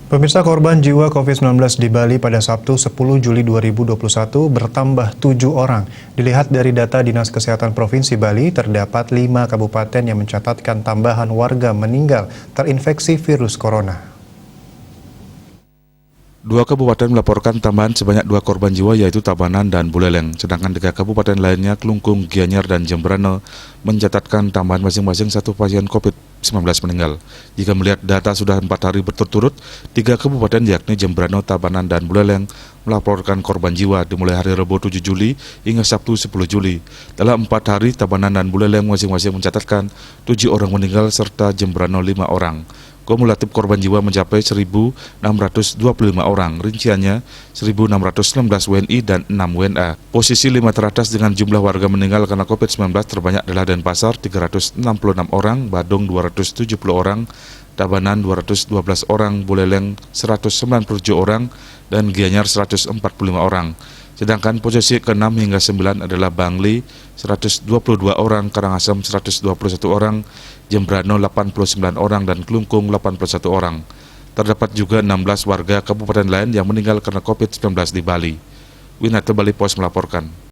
Pemirsa, korban jiwa COVID-19 di Bali pada Sabtu 10 Juli 2021 bertambah 7 orang. Dilihat dari data Dinas Kesehatan Provinsi Bali, terdapat 5 kabupaten yang mencatatkan tambahan warga meninggal terinfeksi virus corona. 2 kabupaten melaporkan tambahan sebanyak 2 korban jiwa yaitu Tabanan dan Buleleng, sedangkan 3 kabupaten lainnya Klungkung, Gianyar, dan Jembrana mencatatkan tambahan masing-masing 1 pasien COVID-19 meninggal. Jika melihat data sudah 4 hari berturut-turut, 3 kabupaten yakni Jembrana, Tabanan, dan Buleleng melaporkan korban jiwa dimulai hari Rabu 7 Juli hingga Sabtu 10 Juli. Dalam 4 hari, Tabanan dan Buleleng masing-masing mencatatkan 7 orang meninggal serta Jembrana 5 orang. Kumulatif korban jiwa mencapai 1.625 orang, rinciannya 1.619 WNI dan 6 WNA. Posisi 5 teratas dengan jumlah warga meninggal karena COVID-19 terbanyak adalah Denpasar 366 orang, Badung 270 orang, Tabanan 212 orang, Buleleng 197 orang, dan Gianyar 145 orang. Sedangkan posisi ke-6 hingga 9 adalah Bangli 122 orang, Karangasem 121 orang, Jembrana 89 orang, dan Klungkung 81 orang. Terdapat juga 16 warga kabupaten lain yang meninggal karena COVID-19 di Bali. Winata Bali Pos melaporkan.